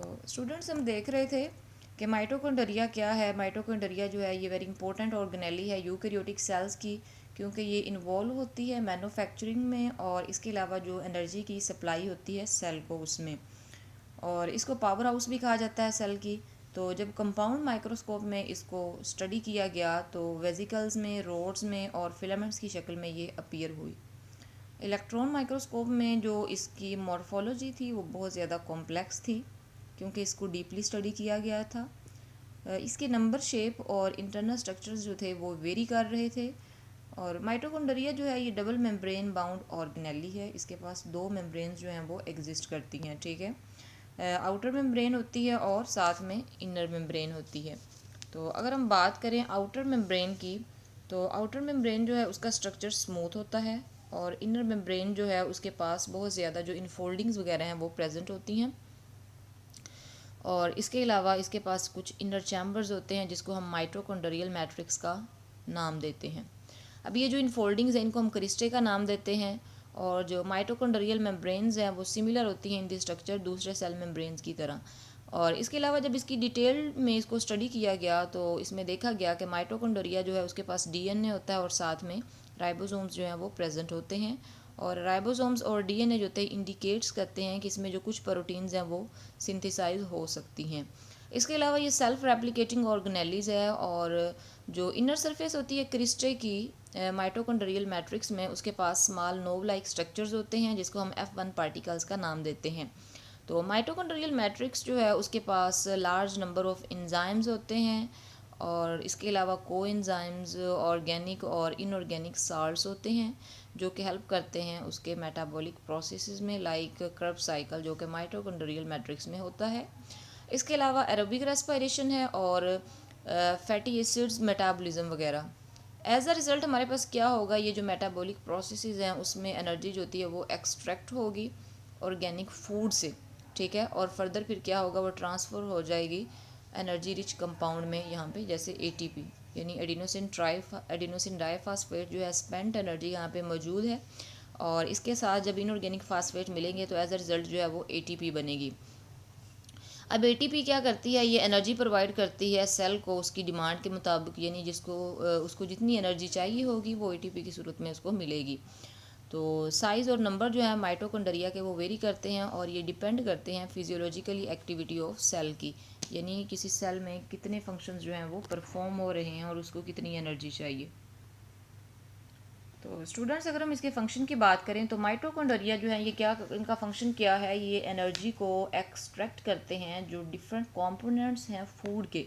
तो स्टूडेंट्स हम देख रहे थे कि माइटोकॉन्ड्रिया क्या है। माइटोकॉन्ड्रिया जो है ये वेरी इंपॉर्टेंट ऑर्गेनेली है यूकैरियोटिक सेल्स की, क्योंकि ये इन्वॉल्व होती है मैन्युफैक्चरिंग में और इसके अलावा जो एनर्जी की सप्लाई होती है सेल को उसमें, और इसको पावर हाउस भी कहा जाता है सेल की। तो जब कंपाउंड माइक्रोस्कोप में इसको स्टडी किया गया तो वेजिकल्स में, रोड्स में और फिलामेंट्स की शक्ल में ये अपीयर हुई। इलेक्ट्रॉन माइक्रोस्कोप में जो इसकी मॉर्फोलॉजी थी वो बहुत ज़्यादा कॉम्प्लेक्स थी, क्योंकि इसको डीपली स्टडी किया गया था। इसके नंबर, शेप और इंटरनल स्ट्रक्चर्स जो थे वो वेरी कर रहे थे। और माइटोकॉन्ड्रिया जो है ये डबल मेम्ब्रेन बाउंड ऑर्गेनेली है। इसके पास दो मेम्ब्रेन्स जो हैं वो एग्जिस्ट करती हैं, ठीक है। आउटर मेम्ब्रेन होती है और साथ में इनर मेम्ब्रेन होती है। तो अगर हम बात करें आउटर मेम्ब्रेन की, तो आउटर मेम्ब्रेन जो है उसका स्ट्रक्चर स्मूथ होता है और इनर मेम्ब्रेन जो है उसके पास बहुत ज़्यादा जो इनफोल्डिंग्स वगैरह हैं वो प्रेजेंट होती हैं। और इसके अलावा इसके पास कुछ इनर चैम्बर्स होते हैं जिसको हम माइटोकॉन्ड्रियल मैट्रिक्स का नाम देते हैं। अब ये जो इनफोल्डिंग्स हैं इनको हम क्रिस्टे का नाम देते हैं, और जो माइटोकॉन्ड्रियल मेम्ब्रेन्स हैं वो सिमिलर होती हैं इन दी स्ट्रक्चर दूसरे सेल मेम्ब्रेन्स की तरह। और इसके अलावा जब इसकी डिटेल में इसको स्टडी किया गया तो इसमें देखा गया कि माइटोकॉन्ड्रिया जो है उसके पास डीएनए होता है और साथ में राइबोसोम्स जो हैं वो प्रेजेंट होते हैं। और राइबोसोम्स और डीएनए जो होते हैं इंडिकेट्स करते हैं कि इसमें जो कुछ प्रोटीन्स हैं वो सिंथेसाइज हो सकती हैं। इसके अलावा ये सेल्फ रेप्लिकेटिंग ऑर्गेनेलीज है, और जो इनर सरफेस होती है क्रिस्टे की माइटोकॉन्ड्रियल मैट्रिक्स में उसके पास स्मॉल नोव लाइक स्ट्रक्चर्स होते हैं जिसको हम F1 पार्टिकल्स का नाम देते हैं। तो माइटोकॉन्ड्रियल मैट्रिक्स जो है उसके पास लार्ज नंबर ऑफ एंजाइम्स होते हैं, और इसके अलावा को एंजाइम्स, ऑर्गेनिक और इनऑर्गेनिक साल्ट्स होते हैं जो कि हेल्प करते हैं उसके मेटाबॉलिक प्रोसेसेस में, लाइक कर्ब साइकिल जो कि माइटोकॉन्ड्रियल मैट्रिक्स में होता है। इसके अलावा एरोबिक रेस्पिरेशन है और फैटी एसिड्स मेटाबॉलिज्म वगैरह। एज अ रिज़ल्ट हमारे पास क्या होगा, ये जो मेटाबॉलिक प्रोसेसेस हैं उसमें एनर्जी जो होती है वो एक्सट्रैक्ट होगी ऑर्गेनिक फूड से, ठीक है। और फर्दर फिर क्या होगा, वो ट्रांसफ़र हो जाएगी एनर्जी रिच कंपाउंड में, यहाँ पे जैसे एटीपी यानी एडिनोसिन डाइफॉस्फेट जो है स्पेंट एनर्जी यहाँ पे मौजूद है। और इसके साथ जब इनऑर्गेनिक फास्फेट मिलेंगे तो एज अ रिज़ल्ट जो है वो एटीपी बनेगी। अब एटीपी क्या करती है, ये एनर्जी प्रोवाइड करती है सेल को उसकी डिमांड के मुताबिक, यानी जिसको उसको जितनी एनर्जी चाहिए होगी वो एटीपी की सूरत में उसको मिलेगी। तो साइज़ और नंबर जो है माइटोकॉन्ड्रिया के वो वेरी करते हैं, और ये डिपेंड करते हैं फिजियोलॉजिकली एक्टिविटी ऑफ सेल की, यानी किसी सेल में कितने फंक्शंस जो हैं वो परफॉर्म हो रहे हैं और उसको कितनी एनर्जी चाहिए। तो स्टूडेंट्स अगर हम इसके फंक्शन की बात करें तो माइटोकॉन्ड्रिया जो है ये क्या, इनका फंक्शन क्या है, ये एनर्जी को एक्सट्रैक्ट करते हैं जो डिफरेंट कंपोनेंट्स हैं फूड के,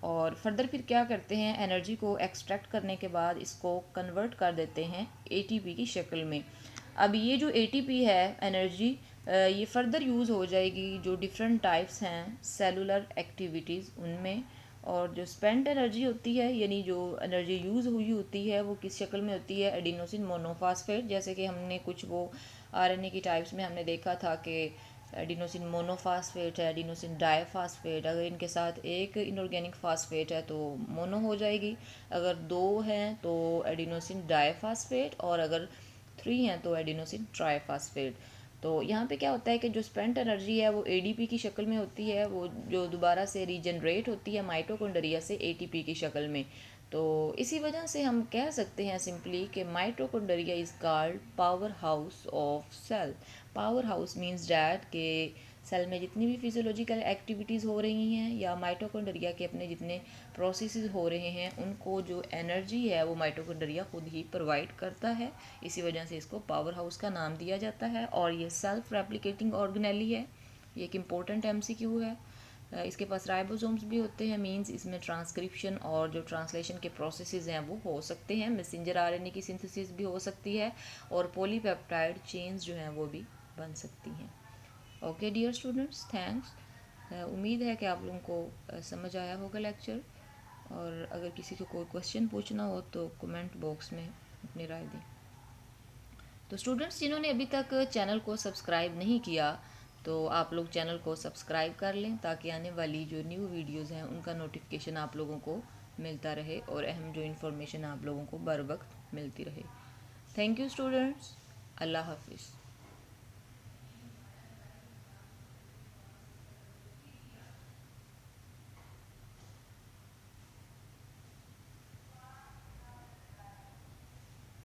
और फर्दर फिर क्या करते हैं, एनर्जी को एक्सट्रैक्ट करने के बाद इसको कन्वर्ट कर देते हैं एटीपी की शक्ल में। अब ये जो एटीपी है एनर्जी, ये फर्दर यूज़ हो जाएगी जो डिफरेंट टाइप्स हैं सेलुलर एक्टिविटीज़ उनमें। और जो स्पेंट एनर्जी होती है यानी जो एनर्जी यूज़ हुई होती है वो किस शक्ल में होती है, एडिनोसिन मोनोफास्फेट। जैसे कि हमने कुछ वो आरएनए की टाइप्स में हमने देखा था कि एडिनोसिन मोनोफास्फेट है, एडिनोसिन डाइफास्फेट, अगर इनके साथ एक इनऑर्गेनिक फास्फेट है तो मोनो हो जाएगी, अगर दो हैं तो एडिनोसिन डाइफास्फेट, और अगर 3 हैं तो एडिनोसिन ट्राइफास्फेट। तो यहाँ पे क्या होता है कि जो स्पेंट एनर्जी है वो एडीपी की शक्ल में होती है, वो जो दोबारा से रीजनरेट होती है माइटोकॉन्ड्रिया से एटीपी की शक्ल में। तो इसी वजह से हम कह सकते हैं सिंपली कि mitochondria is called power house of cell. Power house means that के सेल में जितनी भी फिजियोलॉजिकल एक्टिविटीज़ हो रही हैं या माइटोकॉन्ड्रिया के अपने जितने प्रोसेसेस हो रहे हैं उनको जो एनर्जी है वो माइटोकॉन्ड्रिया खुद ही प्रोवाइड करता है। इसी वजह से इसको पावर हाउस का नाम दिया जाता है। और ये सेल्फ रेप्लिकेटिंग ऑर्गेनेली है, ये एक इम्पोर्टेंट एमसीक्यू है। इसके पास राइबोसोम्स भी होते हैं, मींस इसमें ट्रांसक्रिप्शन और जो ट्रांसलेशन के प्रोसेसेस हैं वो हो सकते हैं, मैसेंजर आरएनए की सिंथेसिस भी हो सकती है, और पॉलीपेप्टाइड चेन्स जो हैं वो भी बन सकती हैं। Okay dear students, thanks. उम्मीद है कि आप लोगों को समझ आया होगा लेक्चर, और अगर किसी को कोई क्वेश्चन पूछना हो तो कमेंट बॉक्स में अपनी राय दें। तो स्टूडेंट्स जिन्होंने अभी तक चैनल को सब्सक्राइब नहीं किया तो आप लोग चैनल को सब्सक्राइब कर लें ताकि आने वाली जो न्यू वीडियोज़ हैं उनका नोटिफिकेशन आप लोगों को मिलता रहे और अहम जो इन्फॉर्मेशन आप लोगों को बर वक्त मिलती रहे। थैंक यू स्टूडेंट्स, अल्लाह हाफिज़।